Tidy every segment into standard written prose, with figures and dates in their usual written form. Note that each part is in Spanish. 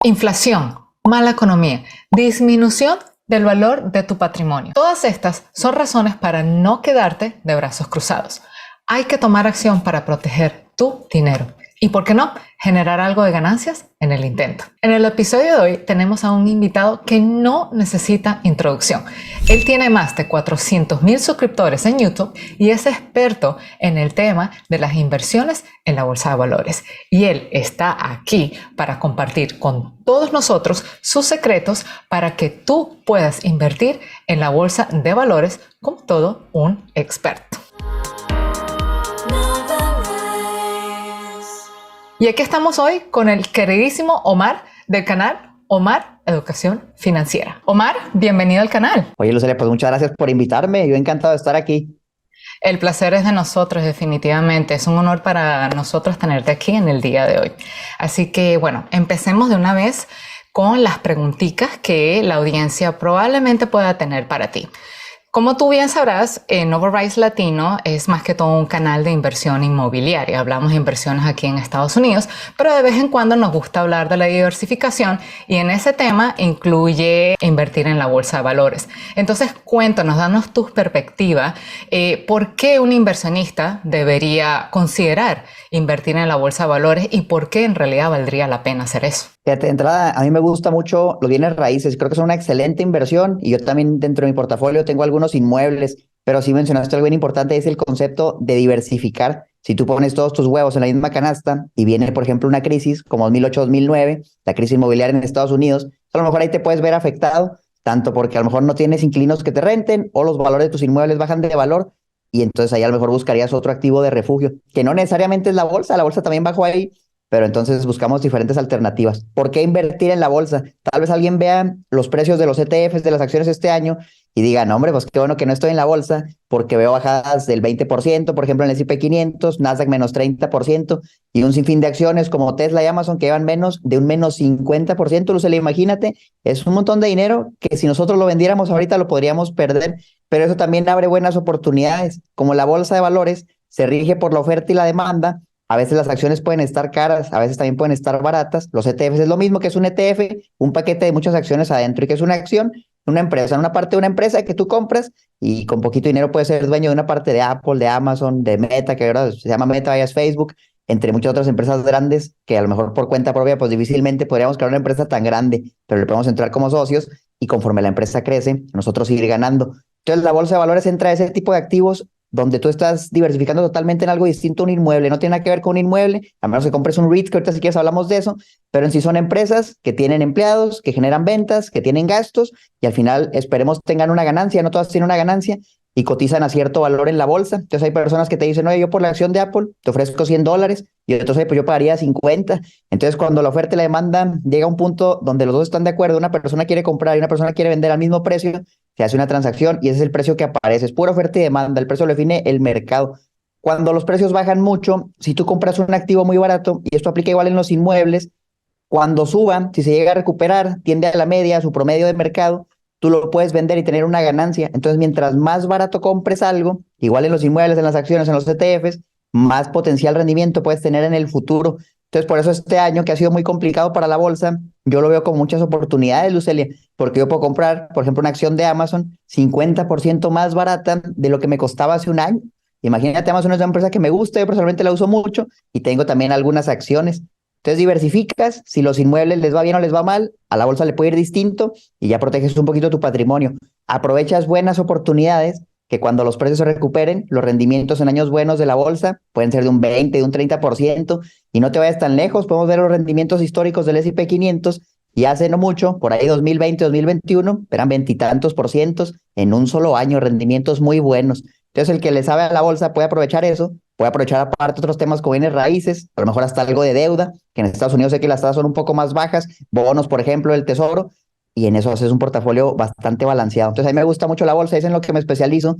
Inflación, mala economía, disminución del valor de tu patrimonio. Todas estas son razones para no quedarte de brazos cruzados. Hay que tomar acción para proteger tu dinero. Y, ¿por qué no?, generar algo de ganancias en el intento. En el episodio de hoy tenemos a un invitado que no necesita introducción. Él tiene más de 400,000 suscriptores en YouTube y es experto en el tema de las inversiones en la bolsa de valores. Y él está aquí para compartir con todos nosotros sus secretos para que tú puedas invertir en la bolsa de valores como todo un experto. Y aquí estamos hoy con el queridísimo Omar del canal Omar Educación Financiera. Omar, bienvenido al canal. Oye, Lucía, pues muchas gracias por invitarme. Yo encantado de estar aquí. El placer es de nosotros, definitivamente. Es un honor para nosotros tenerte aquí en el día de hoy. Así que, bueno, empecemos de una vez con las preguntitas que la audiencia probablemente pueda tener para ti. Como tú bien sabrás, NovaRise Latino es más que todo un canal de inversión inmobiliaria. Hablamos de inversiones aquí en Estados Unidos, pero de vez en cuando nos gusta hablar de la diversificación y en ese tema incluye invertir en la bolsa de valores. Entonces, cuéntanos, danos tu perspectiva. ¿Por qué un inversionista debería considerar invertir en la bolsa de valores y por qué en realidad valdría la pena hacer eso? Fíjate, de entrada, a mí me gusta mucho los bienes raíces. Creo que son una excelente inversión y yo también dentro de mi portafolio tengo algunos inmuebles, pero sí mencionaste algo bien importante, es el concepto de diversificar. Si tú pones todos tus huevos en la misma canasta y viene, por ejemplo, una crisis como 2008-2009, la crisis inmobiliaria en Estados Unidos, a lo mejor ahí te puedes ver afectado, tanto porque a lo mejor no tienes inquilinos que te renten o los valores de tus inmuebles bajan de valor y entonces ahí a lo mejor buscarías otro activo de refugio, que no necesariamente es la bolsa también bajó ahí, pero entonces buscamos diferentes alternativas. ¿Por qué invertir en la bolsa? Tal vez alguien vea los precios de los ETFs, de las acciones este año y diga, no, hombre, pues qué bueno que no estoy en la bolsa porque veo bajadas del 20%, por ejemplo, en el S&P 500, Nasdaq menos 30% y un sinfín de acciones como Tesla y Amazon que llevan menos de un menos 50%. Lucely, imagínate, es un montón de dinero que si nosotros lo vendiéramos ahorita lo podríamos perder, pero eso también abre buenas oportunidades. Como la bolsa de valores se rige por la oferta y la demanda, a veces las acciones pueden estar caras, a veces también pueden estar baratas. Los ETFs es lo mismo que es un ETF, un paquete de muchas acciones adentro. ¿Y que es una acción? Una empresa, una parte de una empresa que tú compras y con poquito dinero puedes ser dueño de una parte de Apple, de Amazon, de Meta, que ahora se llama Meta, ya es Facebook, entre muchas otras empresas grandes que a lo mejor por cuenta propia pues difícilmente podríamos crear una empresa tan grande, pero le podemos entrar como socios y conforme la empresa crece, nosotros ir ganando. Entonces la bolsa de valores entra a ese tipo de activos donde tú estás diversificando totalmente en algo distinto a un inmueble. No tiene nada que ver con un inmueble, a menos que compres un REIT, que ahorita si quieres hablamos de eso, pero en sí son empresas que tienen empleados, que generan ventas, que tienen gastos y al final esperemos tengan una ganancia. No todas tienen una ganancia y cotizan a cierto valor en la bolsa. Entonces hay personas que te dicen, oye, yo por la acción de Apple te ofrezco $100 y entonces pues yo pagaría 50. Entonces cuando la oferta y la demanda llega a un punto donde los dos están de acuerdo, una persona quiere comprar y una persona quiere vender al mismo precio, se hace una transacción y ese es el precio que aparece. Es pura oferta y demanda, el precio lo define el mercado. Cuando los precios bajan mucho, si tú compras un activo muy barato, y esto aplica igual en los inmuebles, cuando suban, si se llega a recuperar, tiende a la media, a su promedio de mercado, tú lo puedes vender y tener una ganancia. Entonces, mientras más barato compres algo, igual en los inmuebles, en las acciones, en los ETFs, más potencial rendimiento puedes tener en el futuro. Entonces, por eso este año, que ha sido muy complicado para la bolsa, yo lo veo con muchas oportunidades, Lucelia, porque yo puedo comprar, por ejemplo, una acción de Amazon 50% más barata de lo que me costaba hace un año. Imagínate, Amazon es una empresa que me gusta, yo personalmente la uso mucho y tengo también algunas acciones. Entonces diversificas, si los inmuebles les va bien o les va mal, a la bolsa le puede ir distinto y ya proteges un poquito tu patrimonio. Aprovechas buenas oportunidades que cuando los precios se recuperen, los rendimientos en años buenos de la bolsa pueden ser de un 20, de un 30% y no te vayas tan lejos, podemos ver los rendimientos históricos del S&P 500 y hace no mucho, por ahí 2020, 2021, eran veintitantos por cientos en un solo año, rendimientos muy buenos. Entonces el que le sabe a la bolsa puede aprovechar eso, puede aprovechar aparte otros temas como bienes raíces, a lo mejor hasta algo de deuda, que en Estados Unidos sé que las tasas son un poco más bajas, bonos, por ejemplo, del tesoro, y en eso haces un portafolio bastante balanceado. Entonces a mí me gusta mucho la bolsa, es en lo que me especializo,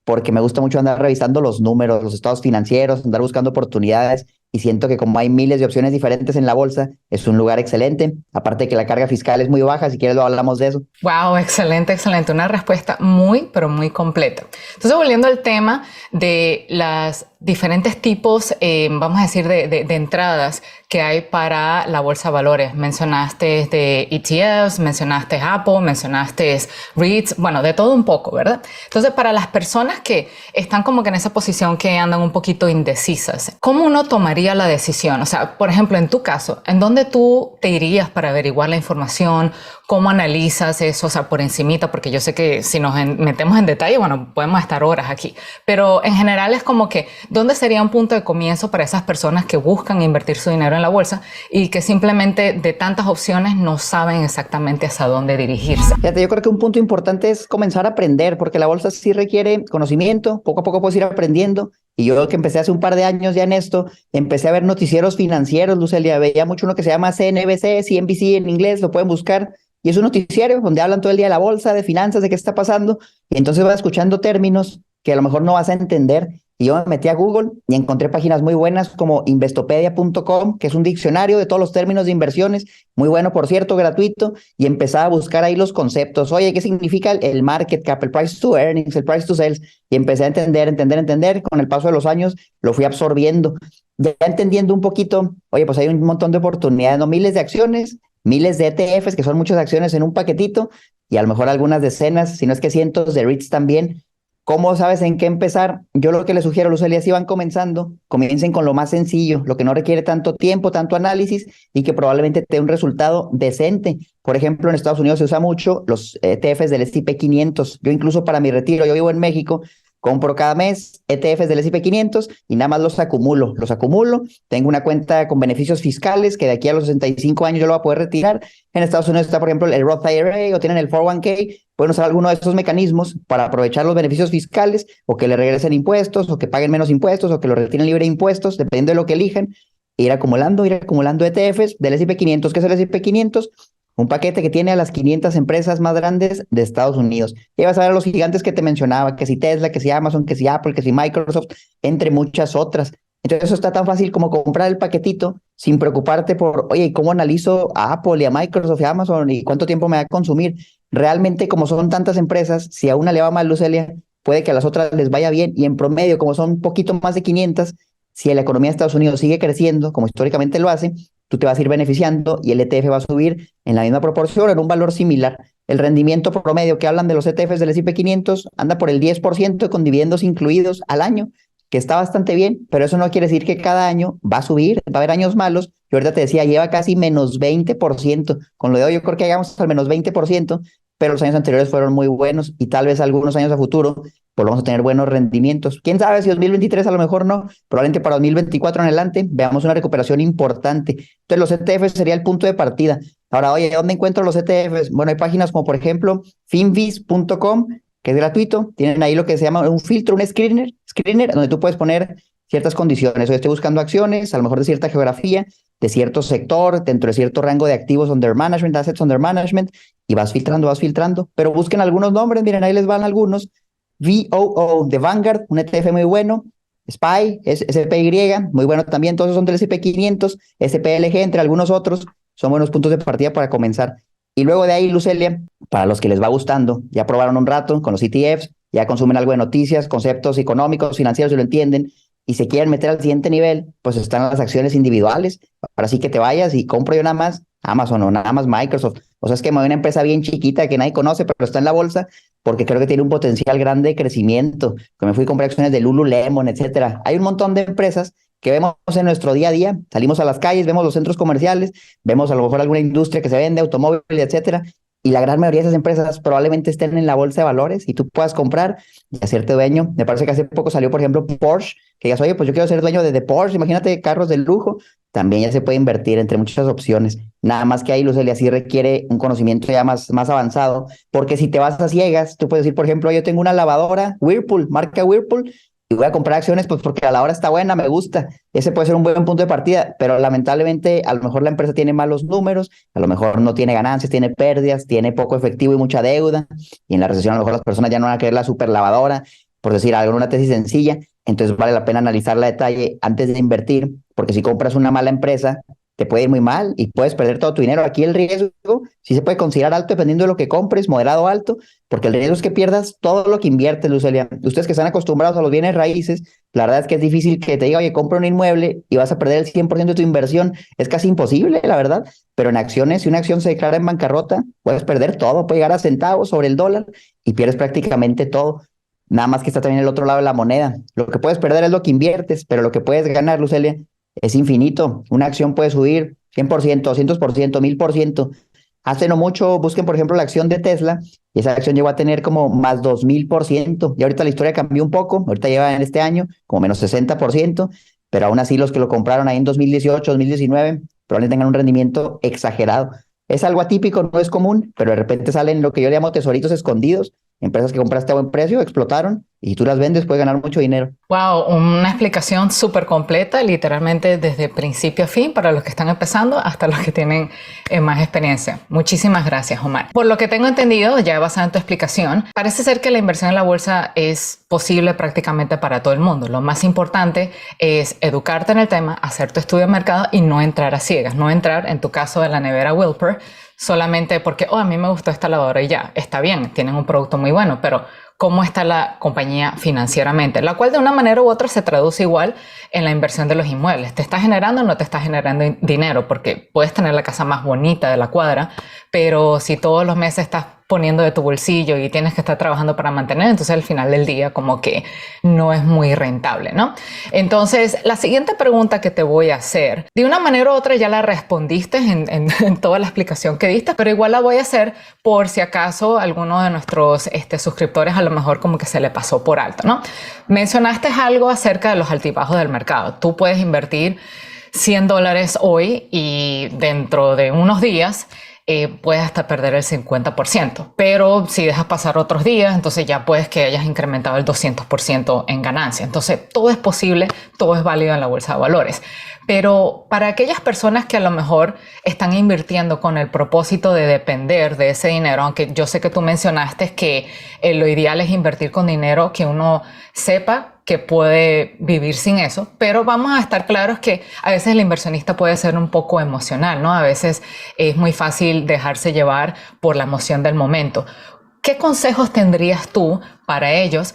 porque me gusta mucho andar revisando los números, los estados financieros, andar buscando oportunidades y siento que como hay miles de opciones diferentes en la bolsa, es un lugar excelente. Aparte de que la carga fiscal es muy baja, si quieres lo hablamos de eso. Wow, excelente, excelente. Una respuesta muy, pero muy completa. Entonces, volviendo al tema de las diferentes tipos, vamos a decir, de entradas que hay para la bolsa de valores. Mencionaste de ETFs, mencionaste Apple, mencionaste REITs, bueno, de todo un poco, ¿verdad? Entonces, para las personas que están como que en esa posición que andan un poquito indecisas, ¿cómo uno tomaría la decisión? O sea, por ejemplo, en tu caso, ¿en dónde tú te irías para averiguar la información? ¿Cómo analizas eso? O sea, por encimita, porque yo sé que si nos metemos en detalle, bueno, podemos estar horas aquí. Pero en general es como que, ¿dónde sería un punto de comienzo para esas personas que buscan invertir su dinero en la bolsa y que simplemente de tantas opciones no saben exactamente hacia dónde dirigirse? Fíjate, yo creo que un punto importante es comenzar a aprender, porque la bolsa sí requiere conocimiento, poco a poco puedes ir aprendiendo. Y yo que empecé hace un par de años ya en esto, empecé a ver noticieros financieros, Lucelia, veía mucho uno que se llama CNBC, CNBC en inglés, lo pueden buscar. Y es un noticiario donde hablan todo el día de la bolsa, de finanzas, de qué está pasando. Y entonces vas escuchando términos que a lo mejor no vas a entender. Y yo me metí a Google y encontré páginas muy buenas como investopedia.com, que es un diccionario de todos los términos de inversiones, muy bueno, por cierto, gratuito, y empezaba a buscar ahí los conceptos. Oye, ¿qué significa el market cap, el price to earnings, el price to sales? Y empecé a entender. Con el paso de los años lo fui absorbiendo. Ya entendiendo un poquito, oye, pues hay un montón de oportunidades, ¿no? Miles de acciones, miles de ETFs, que son muchas acciones en un paquetito, y a lo mejor algunas decenas, si no es que cientos de REITs también. ¿Cómo sabes en qué empezar? Yo lo que les sugiero, Lucelia, si van comenzando, comiencen con lo más sencillo, lo que no requiere tanto tiempo, tanto análisis y que probablemente te dé un resultado decente. Por ejemplo, en Estados Unidos se usa mucho los ETFs del S&P 500. Yo incluso para mi retiro, yo vivo en México, compro cada mes ETFs del S&P 500 y nada más los acumulo. Los acumulo, tengo una cuenta con beneficios fiscales que de aquí a los 65 años yo lo voy a poder retirar. En Estados Unidos está, por ejemplo, el Roth IRA o tienen el 401k. Pueden usar alguno de estos mecanismos para aprovechar los beneficios fiscales o que le regresen impuestos o que paguen menos impuestos o que lo retiren libre de impuestos, dependiendo de lo que elijan. E ir acumulando ETFs del S&P 500. ¿Qué es el S&P 500? Un paquete que tiene a las 500 empresas más grandes de Estados Unidos. Y vas a ver a los gigantes que te mencionaba, que si Tesla, que si Amazon, que si Apple, que si Microsoft, entre muchas otras. Entonces eso está tan fácil como comprar el paquetito sin preocuparte por, oye, ¿cómo analizo a Apple y a Microsoft y a Amazon y cuánto tiempo me va a consumir? Realmente, como son tantas empresas, si a una le va mal, Lucelia, puede que a las otras les vaya bien y en promedio, como son un poquito más de 500, si la economía de Estados Unidos sigue creciendo, como históricamente lo hace, tú te vas a ir beneficiando y el ETF va a subir en la misma proporción, en un valor similar. El rendimiento promedio que hablan de los ETFs del S&P 500 anda por el 10% con dividendos incluidos al año, que está bastante bien, pero eso no quiere decir que cada año va a subir, va a haber años malos. Yo ahorita te decía, lleva casi menos 20%. Con lo de hoy yo creo que llegamos al menos 20%, pero los años anteriores fueron muy buenos y tal vez algunos años a futuro volvamos a tener buenos rendimientos. ¿Quién sabe si 2023 a lo mejor no? Probablemente para 2024 en adelante veamos una recuperación importante. Entonces los ETFs sería el punto de partida. Ahora, oye, ¿dónde encuentro los ETFs? Bueno, hay páginas como por ejemplo finviz.com, que es gratuito. Tienen ahí lo que se llama un filtro, un screener donde tú puedes poner ciertas condiciones. Hoy estoy buscando acciones, a lo mejor de cierta geografía, de cierto sector, dentro de cierto rango de activos under management, assets under management, y vas filtrando. Pero busquen algunos nombres, miren, ahí les van algunos. VOO de Vanguard, un ETF muy bueno. SPY, SPY, muy bueno también. Todos son del S&P 500, SPLG, entre algunos otros. Son buenos puntos de partida para comenzar. Y luego de ahí, Lucelia, para los que les va gustando, ya probaron un rato con los ETFs, ya consumen algo de noticias, conceptos económicos, financieros, y lo entienden, y se quieren meter al siguiente nivel, pues están las acciones individuales. Ahora sí que te vayas y compro yo nada más Amazon o nada más Microsoft. O sea, es que me voy a una empresa bien chiquita que nadie conoce, pero está en la bolsa porque creo que tiene un potencial grande de crecimiento. Que me fui a comprar acciones de Lululemon, etcétera. Hay un montón de empresas que vemos en nuestro día a día. Salimos a las calles, vemos los centros comerciales, vemos a lo mejor alguna industria que se vende, automóviles, etcétera. Y la gran mayoría de esas empresas probablemente estén en la bolsa de valores y tú puedas comprar y hacerte dueño. Me parece que hace poco salió, por ejemplo, Porsche, que digas, oye, pues yo quiero ser dueño de Porsche, imagínate carros de lujo. También ya se puede invertir entre muchas opciones. Nada más que ahí, Lucelia, sí requiere un conocimiento ya más avanzado, porque si te vas a ciegas, tú puedes decir, por ejemplo, yo tengo una lavadora Whirlpool, marca Whirlpool, y voy a comprar acciones pues porque la lavadora está buena, me gusta. Ese puede ser un buen punto de partida, pero lamentablemente a lo mejor la empresa tiene malos números, a lo mejor no tiene ganancias, tiene pérdidas, tiene poco efectivo y mucha deuda, y en la recesión a lo mejor las personas ya no van a querer la super lavadora, por decir algo, una tesis sencilla. entonces vale la pena analizarla a detalle antes de invertir, porque si compras una mala empresa, te puede ir muy mal y puedes perder todo tu dinero. Aquí el riesgo sí se puede considerar alto dependiendo de lo que compres, moderado o alto, porque el riesgo es que pierdas todo lo que inviertes, Lucelia. Ustedes que están acostumbrados a los bienes raíces, la verdad es que es difícil que te diga, oye, compra un inmueble y vas a perder el 100% de tu inversión. Es casi imposible, la verdad. Pero en acciones, si una acción se declara en bancarrota, puedes perder todo, puede llegar a centavos sobre el dólar y pierdes prácticamente todo. Nada más que está también el otro lado de la moneda. Lo que puedes perder es lo que inviertes, pero lo que puedes ganar, Lucelia, es infinito. Una acción puede subir 100%, 200%, 1000%. Hace no mucho, busquen por ejemplo la acción de Tesla y esa acción llegó a tener como más 2000%. Y ahorita la historia cambió un poco, ahorita lleva en este año como menos 60%, pero aún así los que lo compraron ahí en 2018, 2019, probablemente tengan un rendimiento exagerado. Es algo atípico, no es común, pero de repente salen lo que yo llamo tesoritos escondidos, empresas que compraste a buen precio, explotaron y tú las vendes, puedes ganar mucho dinero. Wow, una explicación súper completa, literalmente desde principio a fin, para los que están empezando hasta los que tienen más experiencia. Muchísimas gracias, Omar. Por lo que tengo entendido, ya basado en tu explicación, parece ser que la inversión en la bolsa es posible prácticamente para todo el mundo. Lo más importante es educarte en el tema, hacer tu estudio de mercado y no entrar a ciegas, no entrar, en tu caso, de la nevera Wilper, solamente porque, a mí me gustó esta lavadora y ya, está bien, tienen un producto muy bueno, pero cómo está la compañía financieramente, la cual de una manera u otra se traduce igual en la inversión de los inmuebles. ¿Te está generando o no te está generando dinero? Porque puedes tener la casa más bonita de la cuadra, pero si todos los meses estás poniendo de tu bolsillo y tienes que estar trabajando para mantener, entonces al final del día como que no es muy rentable, ¿no? Entonces, la siguiente pregunta que te voy a hacer, de una manera u otra ya la respondiste en toda la explicación que diste, pero igual la voy a hacer por si acaso alguno de nuestros suscriptores a lo mejor como que se le pasó por alto, ¿no? Mencionaste algo acerca de los altibajos del mercado. Tú puedes invertir $100 hoy y dentro de unos días puedes hasta perder el 50%, pero si dejas pasar otros días, entonces ya puedes que hayas incrementado el 200% en ganancia. Entonces todo es posible, todo es válido en la bolsa de valores. Pero para aquellas personas que a lo mejor están invirtiendo con el propósito de depender de ese dinero, aunque yo sé que tú mencionaste que lo ideal es invertir con dinero que uno sepa que puede vivir sin eso, pero vamos a estar claros que a veces el inversionista puede ser un poco emocional, ¿no? A veces es muy fácil dejarse llevar por la emoción del momento. ¿Qué consejos tendrías tú para ellos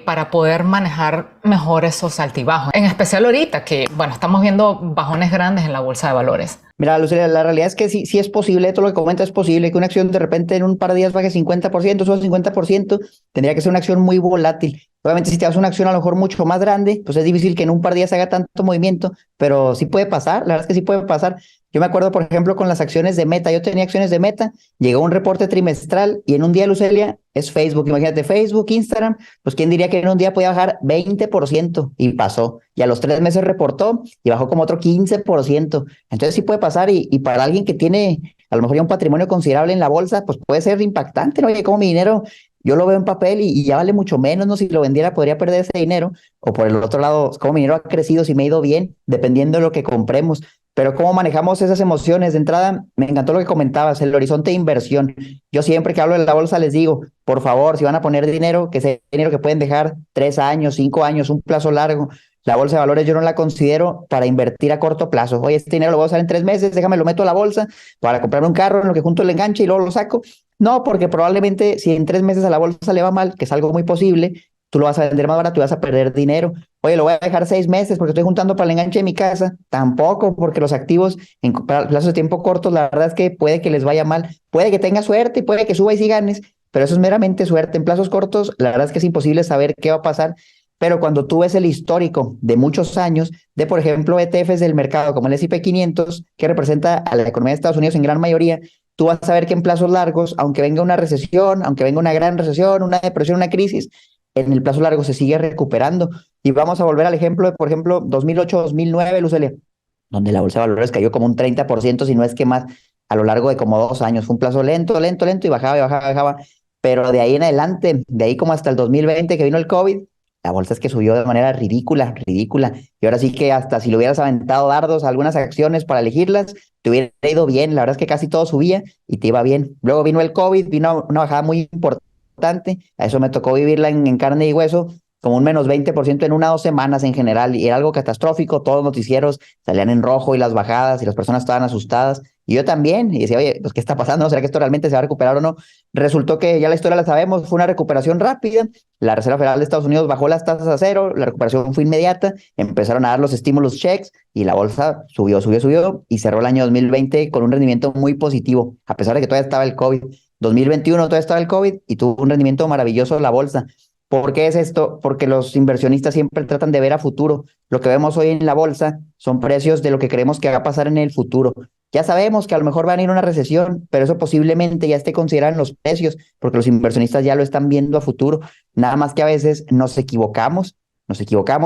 para poder manejar mejor esos altibajos? En especial ahorita que, bueno, estamos viendo bajones grandes en la bolsa de valores. Mira, Lucía, la realidad es que sí es posible, todo lo que comentas es posible, que una acción de repente en un par de días baje 50%, solo 50%, tendría que ser una acción muy volátil. Obviamente, si te das una acción a lo mejor mucho más grande, pues es difícil que en un par de días haga tanto movimiento, pero sí puede pasar, la verdad es que sí puede pasar. Yo me acuerdo, por ejemplo, con las acciones de Meta, yo tenía acciones de Meta, llegó un reporte trimestral y en un día, Lucelia, es Facebook, imagínate, Facebook, Instagram, pues quién diría que en un día podía bajar 20% y pasó. Y a los 3 meses reportó y bajó como otro 15%. Entonces sí puede pasar y para alguien que tiene a lo mejor ya un patrimonio considerable en la bolsa, pues puede ser impactante, ¿no? Oye, como mi dinero, yo lo veo en papel y ya vale mucho menos, ¿no? Si lo vendiera podría perder ese dinero. O por el otro lado, como mi dinero ha crecido, si me ha ido bien, dependiendo de lo que compremos. Pero cómo manejamos esas emociones. De entrada, me encantó lo que comentabas, el horizonte de inversión. Yo siempre que hablo de la bolsa les digo, por favor, si van a poner dinero, que sea dinero que pueden dejar 3 años, 5 años, un plazo largo. La bolsa de valores yo no la considero para invertir a corto plazo. Oye, este dinero lo voy a usar en 3 meses, déjame lo meto a la bolsa para comprarme un carro en lo que junto el enganche y luego lo saco. No, porque probablemente si en 3 meses a la bolsa le va mal, que es algo muy posible, tú lo vas a vender más barato y vas a perder dinero. Oye, lo voy a dejar 6 meses porque estoy juntando para el enganche de mi casa. Tampoco, porque los activos en plazos de tiempo cortos, la verdad es que puede que les vaya mal. Puede que tengas suerte y puede que suba y sí ganes, pero eso es meramente suerte. En plazos cortos, la verdad es que es imposible saber qué va a pasar. Pero cuando tú ves el histórico de muchos años de, por ejemplo, ETFs del mercado como el S&P 500, que representa a la economía de Estados Unidos en gran mayoría, tú vas a ver que en plazos largos, aunque venga una recesión, aunque venga una gran recesión, una depresión, una crisis, en el plazo largo se sigue recuperando. Y vamos a volver al ejemplo de, por ejemplo, 2008-2009, Lucelia, donde la bolsa de valores cayó como un 30%, si no es que más, a lo largo de como 2 años. Fue un plazo lento, lento, lento, y bajaba, y bajaba, y bajaba. Pero de ahí en adelante, de ahí como hasta el 2020 que vino el COVID, la bolsa es que subió de manera ridícula, ridícula. Y ahora sí que hasta si le hubieras aventado dardos a algunas acciones para elegirlas, te hubiera ido bien. La verdad es que casi todo subía y te iba bien. Luego vino el COVID, vino una bajada muy importante. A eso me tocó vivirla en carne y hueso. como un menos 20% en 1 o 2 semanas en general, y era algo catastrófico, todos los noticieros salían en rojo y las bajadas y las personas estaban asustadas, y yo también, y decía, oye, pues ¿qué está pasando? ¿Será que esto realmente se va a recuperar o no? Resultó que ya la historia la sabemos, fue una recuperación rápida, la Reserva Federal de Estados Unidos bajó las tasas a cero, la recuperación fue inmediata, empezaron a dar los estímulos checks y la bolsa subió y cerró el año 2020 con un rendimiento muy positivo, a pesar de que todavía estaba el COVID. 2021 todavía estaba el COVID y tuvo un rendimiento maravilloso la bolsa. ¿Por qué es esto? Porque los inversionistas siempre tratan de ver a futuro. Lo que vemos hoy en la bolsa son precios de lo que creemos que va a pasar en el futuro. Ya sabemos que a lo mejor va a venir una recesión, pero eso posiblemente ya esté considerado en los precios, porque los inversionistas ya lo están viendo a futuro. Nada más que a veces nos equivocamos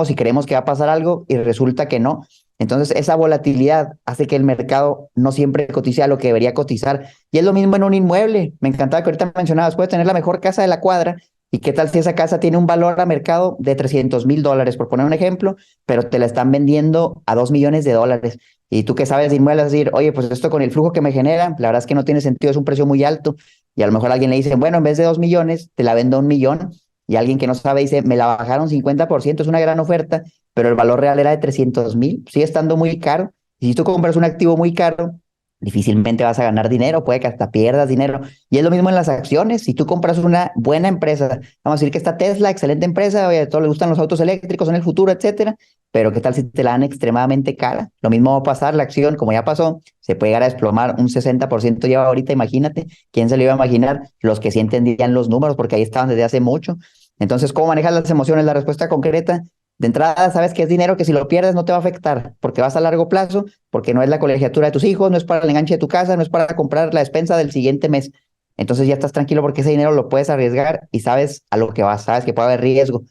y creemos que va a pasar algo y resulta que no. Entonces, esa volatilidad hace que el mercado no siempre cotice a lo que debería cotizar. Y es lo mismo en un inmueble. Me encantaba que ahorita mencionabas, puedes tener la mejor casa de la cuadra, ¿y qué tal si esa casa tiene un valor a mercado de $300,000, por poner un ejemplo, pero te la están vendiendo a $2 millones? Y tú que sabes de inmuebles, decir, oye, pues esto con el flujo que me genera, la verdad es que no tiene sentido, es un precio muy alto. Y a lo mejor alguien le dice, bueno, en vez de 2 millones, te la vendo a 1 millón. Y alguien que no sabe dice, me la bajaron 50%, es una gran oferta, pero el valor real era de 300,000, sigue estando muy caro. Y si tú compras un activo muy caro, difícilmente vas a ganar dinero, puede que hasta pierdas dinero. Y es lo mismo en las acciones. Si tú compras una buena empresa, vamos a decir que está Tesla, excelente empresa, oye, a todos les gustan los autos eléctricos en el futuro, etcétera, pero ¿qué tal si te la dan extremadamente cara? Lo mismo va a pasar, la acción, como ya pasó, se puede llegar a desplomar un 60% ya ahorita, imagínate, ¿quién se lo iba a imaginar? Los que sí entendían los números, porque ahí estaban desde hace mucho. Entonces, ¿cómo manejas las emociones? La respuesta concreta, de entrada, sabes que es dinero que si lo pierdes no te va a afectar, porque vas a largo plazo, porque no es la colegiatura de tus hijos, no es para el enganche de tu casa, no es para comprar la despensa del siguiente mes. Entonces ya estás tranquilo porque ese dinero lo puedes arriesgar y sabes a lo que vas, sabes que puede haber riesgo.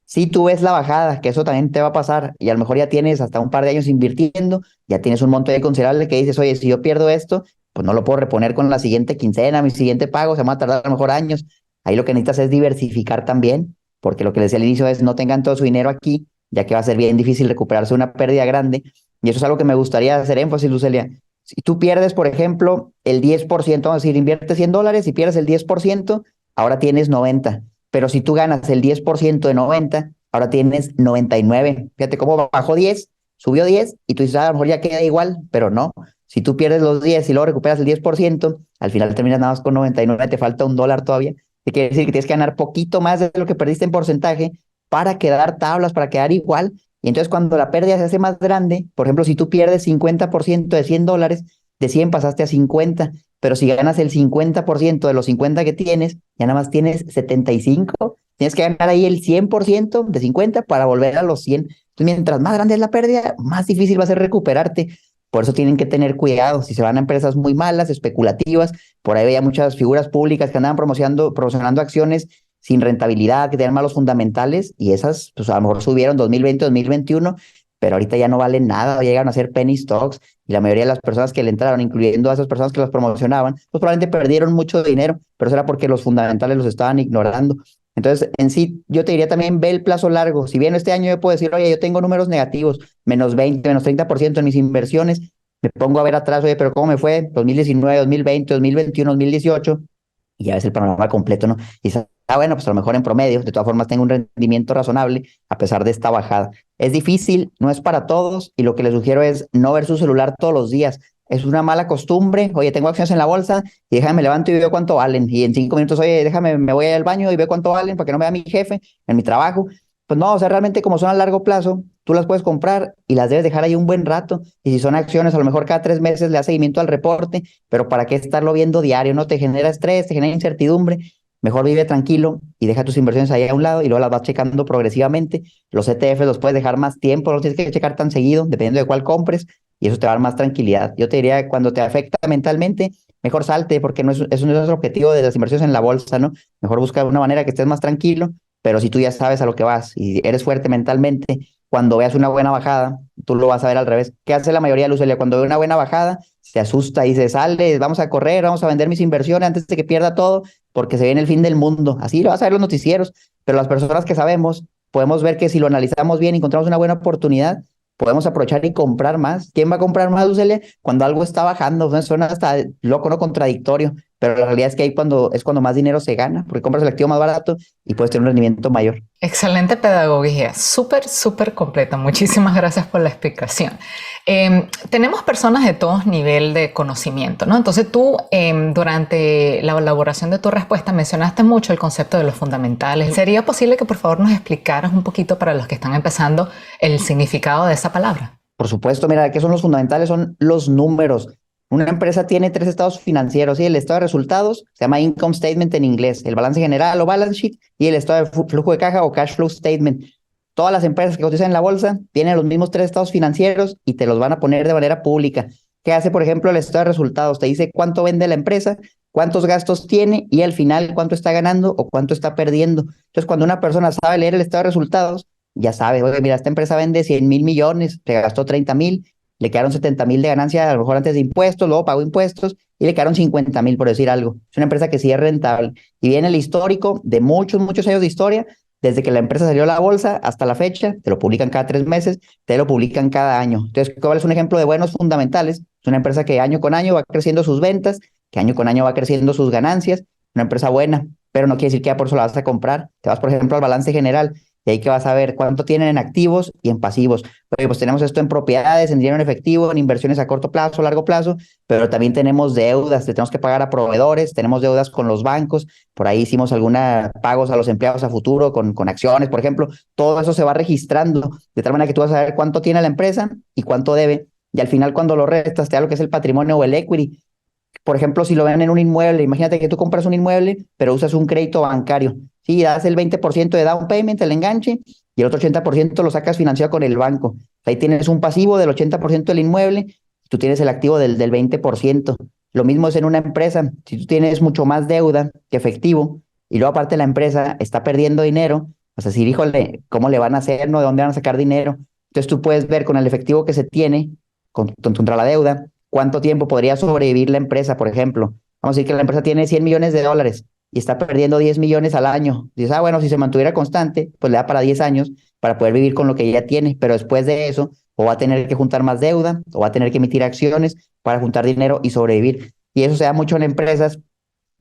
Si tú ves la bajada, que eso también te va a pasar, y a lo mejor ya tienes hasta un par de años invirtiendo, ya tienes un monto ahí considerable que dices, oye, si yo pierdo esto, pues no lo puedo reponer con la siguiente quincena, mi siguiente pago, se me va a tardar a lo mejor años. Ahí lo que necesitas es diversificar también, porque lo que les decía al inicio es no tengan todo su dinero aquí, ya que va a ser bien difícil recuperarse una pérdida grande. Y eso es algo que me gustaría hacer énfasis, Lucelia. Si tú pierdes, por ejemplo, el 10%, vamos a decir, inviertes $100 y pierdes el 10%, ahora tienes 90. Pero si tú ganas el 10% de 90, ahora tienes 99. Fíjate cómo bajó 10, subió 10 y tú dices, a lo mejor ya queda igual, pero no. Si tú pierdes los 10 y luego recuperas el 10%, al final terminas nada más con 99, te falta $1 todavía. Te quiere decir que tienes que ganar poquito más de lo que perdiste en porcentaje para quedar tablas, para quedar igual. Y entonces cuando la pérdida se hace más grande, por ejemplo, si tú pierdes 50% de $100, de 100 pasaste a 50, pero si ganas el 50% de los 50 que tienes, ya nada más tienes 75, tienes que ganar ahí el 100% de 50 para volver a los 100. Entonces, mientras más grande es la pérdida, más difícil va a ser recuperarte. Por eso tienen que tener cuidado. Si se van a empresas muy malas, especulativas, por ahí había muchas figuras públicas que andaban promocionando acciones sin rentabilidad, que tenían malos fundamentales, y esas, pues a lo mejor subieron 2020, 2021, pero ahorita ya no valen nada, llegaron a ser penny stocks, y la mayoría de las personas que le entraron, incluyendo a esas personas que las promocionaban, pues probablemente perdieron mucho dinero, pero eso era porque los fundamentales los estaban ignorando. Entonces, en sí, yo te diría también, ve el plazo largo. Si bien este año yo puedo decir, oye, yo tengo números negativos, menos 20, menos 30% en mis inversiones, me pongo a ver atrás, oye, pero ¿cómo me fue? 2019, 2020, 2021, 2018, y ya ves el panorama completo, ¿no? Y dices, bueno, pues a lo mejor en promedio, de todas formas tengo un rendimiento razonable a pesar de esta bajada. Es difícil, no es para todos, y lo que les sugiero es no ver su celular todos los días. Es una mala costumbre. Oye, tengo acciones en la bolsa y déjame me levanto y veo cuánto valen. Y en 5 minutos, oye, déjame, me voy al baño y veo cuánto valen para que no me vea mi jefe en mi trabajo. Pues no, o sea, realmente como son a largo plazo, tú las puedes comprar y las debes dejar ahí un buen rato. Y si son acciones, a lo mejor cada 3 meses le das seguimiento al reporte, pero ¿para qué estarlo viendo diario? No te genera estrés, te genera incertidumbre. Mejor vive tranquilo y deja tus inversiones ahí a un lado y luego las vas checando progresivamente. Los ETF los puedes dejar más tiempo, no los tienes que checar tan seguido, dependiendo de cuál compres, y eso te va a dar más tranquilidad. Yo te diría, cuando te afecta mentalmente, mejor salte, porque eso no es el objetivo de las inversiones en la bolsa, ¿no? Mejor busca una manera que estés más tranquilo, pero si tú ya sabes a lo que vas y eres fuerte mentalmente, cuando veas una buena bajada, tú lo vas a ver al revés. ¿Qué hace la mayoría de los usuarios? Cuando ve una buena bajada, se asusta y se sale, vamos a correr, vamos a vender mis inversiones antes de que pierda todo, porque se viene el fin del mundo. Así lo vas a ver los noticieros, pero las personas que sabemos, podemos ver que si lo analizamos bien, encontramos una buena oportunidad, podemos aprovechar y comprar más. ¿Quién va a comprar más, Lucelia? Cuando algo está bajando, ¿no? Suena hasta loco, ¿no? Contradictorio. pero la realidad es que ahí es cuando más dinero se gana, porque compras el activo más barato y puedes tener un rendimiento mayor. Excelente pedagogía, súper, súper completa. Muchísimas gracias por la explicación. Tenemos personas de todos nivel de conocimiento, ¿no? Entonces tú, durante la elaboración de tu respuesta, mencionaste mucho el concepto de los fundamentales. ¿Sería posible que por favor nos explicaras un poquito para los que están empezando el significado de esa palabra? Por supuesto, mira, ¿qué son los fundamentales? Son los números. Una empresa tiene tres estados financieros, ¿sí? El estado de resultados, se llama income statement en inglés, el balance general o balance sheet, y el estado de flujo de caja o cash flow statement. Todas las empresas que cotizan en la bolsa tienen los mismos tres estados financieros y te los van a poner de manera pública. ¿Qué hace, por ejemplo, el estado de resultados? Te dice cuánto vende la empresa, cuántos gastos tiene y al final cuánto está ganando o cuánto está perdiendo. Entonces, cuando una persona sabe leer el estado de resultados, ya sabe, oye, mira, esta empresa vende 100,000 millones, se gastó 30,000, le quedaron 70,000 de ganancia, a lo mejor antes de impuestos, luego pagó impuestos y le quedaron 50,000, por decir algo. Es una empresa que sí es rentable. Y viene el histórico de muchos, muchos años de historia, desde que la empresa salió a la bolsa hasta la fecha, te lo publican cada 3 meses, te lo publican cada año. Entonces, ¿cuál es un ejemplo de buenos fundamentales? Es una empresa que año con año va creciendo sus ventas, que año con año va creciendo sus ganancias, una empresa buena, pero no quiere decir que ya por eso la vas a comprar. Te vas, por ejemplo, al balance general y ahí que vas a ver cuánto tienen en activos y en pasivos. Oye, pues tenemos esto en propiedades, en dinero en efectivo, en inversiones a corto plazo, largo plazo, pero también tenemos deudas, tenemos que pagar a proveedores, tenemos deudas con los bancos, por ahí hicimos algunos pagos a los empleados a futuro con acciones, por ejemplo, todo eso se va registrando, de tal manera que tú vas a ver cuánto tiene la empresa y cuánto debe, y al final cuando lo restas te da lo que es el patrimonio o el equity. Por ejemplo, si lo ven en un inmueble, imagínate que tú compras un inmueble, pero usas un crédito bancario. Sí, das el 20% de down payment, el enganche, y el otro 80% lo sacas financiado con el banco. Ahí tienes un pasivo del 80% del inmueble, tú tienes el activo del 20%. Lo mismo es en una empresa. Si tú tienes mucho más deuda que efectivo, y luego aparte la empresa está perdiendo dinero, vas a decir, híjole, ¿cómo le van a hacer? ¿No? ¿De dónde van a sacar dinero? Entonces tú puedes ver con el efectivo que se tiene contra la deuda, cuánto tiempo podría sobrevivir la empresa, por ejemplo. Vamos a decir que la empresa tiene 100 millones de dólares y está perdiendo 10 millones al año. Dices, bueno, si se mantuviera constante, pues le da para 10 años para poder vivir con lo que ya tiene, pero después de eso, o va a tener que juntar más deuda, o va a tener que emitir acciones para juntar dinero y sobrevivir. Y eso se da mucho en empresas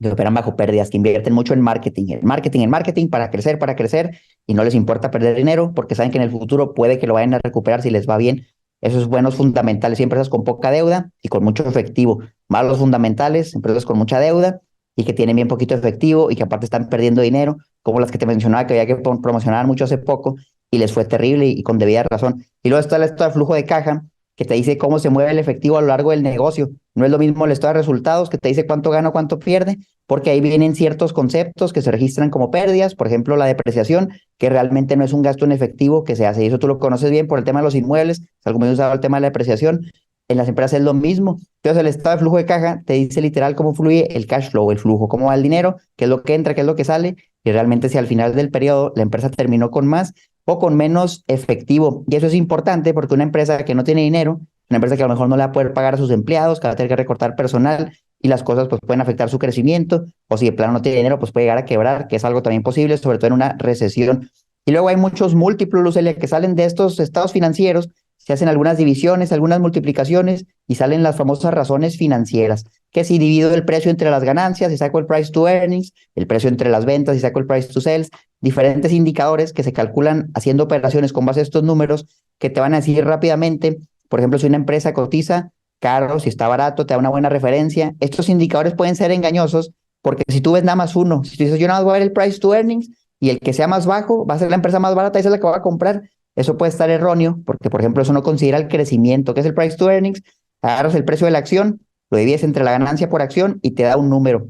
que operan bajo pérdidas, que invierten mucho en marketing, en marketing para crecer, y no les importa perder dinero porque saben que en el futuro puede que lo vayan a recuperar si les va bien. Esos buenos fundamentales y empresas con poca deuda y con mucho efectivo. Malos fundamentales, empresas con mucha deuda y que tienen bien poquito efectivo y que aparte están perdiendo dinero, como las que te mencionaba que había que promocionar mucho hace poco y les fue terrible y con debida razón. Y luego está el estado de flujo de caja, que te dice cómo se mueve el efectivo a lo largo del negocio. No es lo mismo el estado de resultados, que te dice cuánto gana o cuánto pierde, porque ahí vienen ciertos conceptos que se registran como pérdidas, por ejemplo, la depreciación, que realmente no es un gasto en efectivo que se hace, y eso tú lo conoces bien por el tema de los inmuebles, es algo muy usado el tema de la depreciación. En las empresas es lo mismo. Entonces, el estado de flujo de caja te dice literal cómo fluye el cash flow, el flujo, cómo va el dinero, qué es lo que entra, qué es lo que sale, y realmente si al final del periodo la empresa terminó con más o con menos efectivo. Y eso es importante porque una empresa que no tiene dinero, una empresa que a lo mejor no le va a poder pagar a sus empleados, que va a tener que recortar personal y las cosas pues pueden afectar su crecimiento, o si de plano no tiene dinero, pues puede llegar a quebrar, que es algo también posible, sobre todo en una recesión. Y luego hay muchos múltiplos, Lucelia, que salen de estos estados financieros, se hacen algunas divisiones, algunas multiplicaciones y salen las famosas razones financieras, que si divido el precio entre las ganancias y saco el price to earnings, el precio entre las ventas y saco el price to sales, diferentes indicadores que se calculan haciendo operaciones con base a estos números que te van a decir rápidamente, por ejemplo, si una empresa cotiza caro, si está barato, te da una buena referencia. Estos indicadores pueden ser engañosos porque si tú ves nada más uno, si tú dices yo nada más voy a ver el price to earnings y el que sea más bajo va a ser la empresa más barata y esa es la que va a comprar, eso puede estar erróneo porque, por ejemplo, eso no considera el crecimiento, que es el price to earnings, agarras el precio de la acción, lo divides entre la ganancia por acción y te da un número.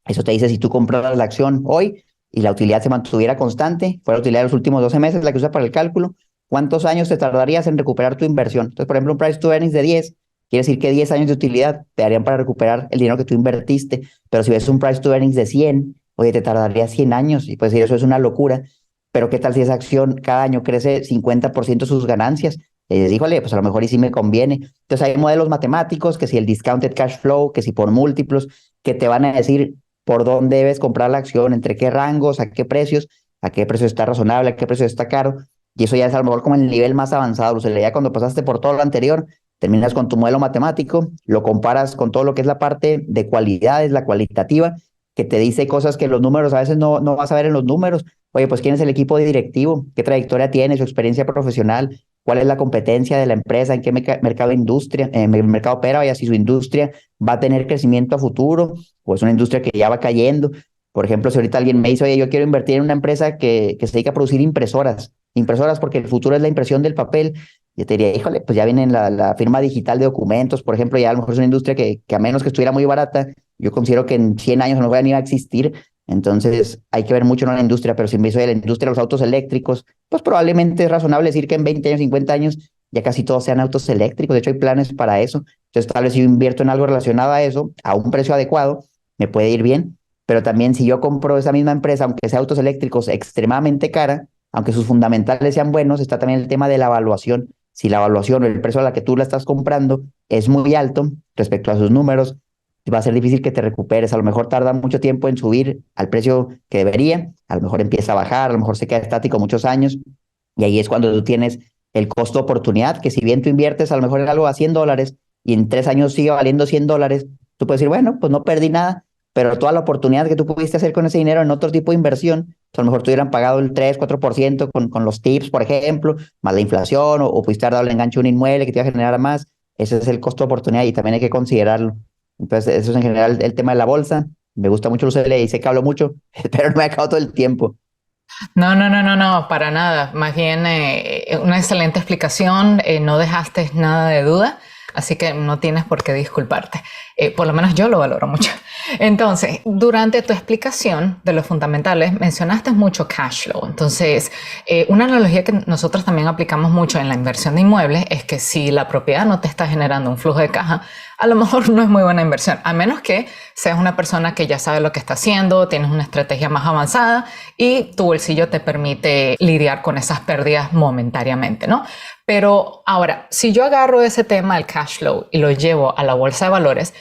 Eso te dice si tú compraras la acción hoy y la utilidad se mantuviera constante, fue la utilidad de los últimos 12 meses la que usa para el cálculo, ¿cuántos años te tardarías en recuperar tu inversión? Entonces, por ejemplo, un price to earnings de 10, quiere decir que 10 años de utilidad te darían para recuperar el dinero que tú invertiste, pero si ves un price to earnings de 100, oye, te tardaría 100 años y puedes decir, eso es una locura, pero ¿qué tal si esa acción cada año crece 50% sus ganancias? Y dices, híjole, pues a lo mejor y sí me conviene. Entonces hay modelos matemáticos, que si el discounted cash flow, que si por múltiplos, que te van a decir por dónde debes comprar la acción, entre qué rangos, a qué precio está razonable, a qué precio está caro. Y eso ya es a lo mejor como el nivel más avanzado. O sea, ya cuando pasaste por todo lo anterior, terminas con tu modelo matemático, lo comparas con todo lo que es la parte de cualidades, la cualitativa, que te dice cosas que los números a veces no vas a ver en los números. Oye, pues quién es el equipo directivo, qué trayectoria tiene, su experiencia profesional, cuál es la competencia de la empresa, en qué mercado industria, mercado opera, vaya, si su industria va a tener crecimiento a futuro, o es una industria que ya va cayendo. Por ejemplo, si ahorita alguien me dice, oye, yo quiero invertir en una empresa que se dedica a producir impresoras porque el futuro es la impresión del papel, yo te diría, híjole, pues ya viene la firma digital de documentos, por ejemplo, ya a lo mejor es una industria que a menos que estuviera muy barata, yo considero que en 100 años no va a ni a existir. Entonces hay que ver mucho en la industria, pero si me dice de la industria de los autos eléctricos, pues probablemente es razonable decir que en 20 años, 50 años, ya casi todos sean autos eléctricos. De hecho, hay planes para eso. Entonces, tal vez si yo invierto en algo relacionado a eso, a un precio adecuado, me puede ir bien. Pero también si yo compro esa misma empresa, aunque sea autos eléctricos extremadamente cara, aunque sus fundamentales sean buenos, está también el tema de la evaluación. Si la evaluación o el precio a la que tú la estás comprando es muy alto respecto a sus números, va a ser difícil que te recuperes. A lo mejor tarda mucho tiempo en subir al precio que debería, a lo mejor empieza a bajar, a lo mejor se queda estático muchos años, y ahí es cuando tú tienes el costo de oportunidad, que si bien tú inviertes a lo mejor en algo a $100 y en 3 años sigue valiendo $100, tú puedes decir, bueno, pues no perdí nada, pero toda la oportunidad que tú pudiste hacer con ese dinero en otro tipo de inversión, pues a lo mejor te hubieran pagado el 3, 4% con los tips, por ejemplo, más la inflación, o pudiste haber dado el enganche a un inmueble que te iba a generar más. Ese es el costo de oportunidad y también hay que considerarlo. Entonces, eso es en general el tema de la bolsa. Me gusta mucho el UCL y sé que hablo mucho, pero no me acabo todo el tiempo. No, no, no, no, no, para nada. Más bien una excelente explicación. No dejaste nada de duda, así que no tienes por qué disculparte. Por lo menos yo lo valoro mucho. Entonces, durante tu explicación de los fundamentales, mencionaste mucho cash flow. Entonces, una analogía que nosotros también aplicamos mucho en la inversión de inmuebles es que si la propiedad no te está generando un flujo de caja, a lo mejor no es muy buena inversión, a menos que seas una persona que ya sabe lo que está haciendo, tienes una estrategia más avanzada y tu bolsillo te permite lidiar con esas pérdidas momentáneamente, ¿no? Pero ahora, si yo agarro ese tema del cash flow y lo llevo a la bolsa de valores,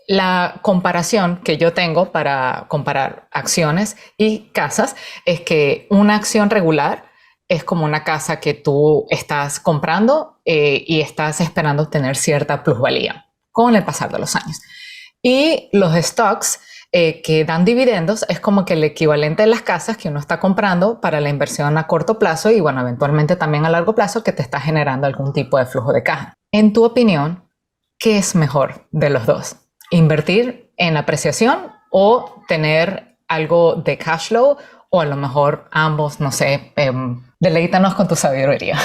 la comparación que yo tengo para comparar acciones y casas es que una acción regular es como una casa que tú estás comprando y estás esperando obtener cierta plusvalía con el pasar de los años. Y los stocks que dan dividendos es como que el equivalente de las casas que uno está comprando para la inversión a corto plazo y bueno, eventualmente también a largo plazo que te está generando algún tipo de flujo de caja. En tu opinión, ¿qué es mejor de los dos? ¿Invertir en apreciación o tener algo de cash flow? O a lo mejor ambos, no sé, deleítanos con tu sabiduría.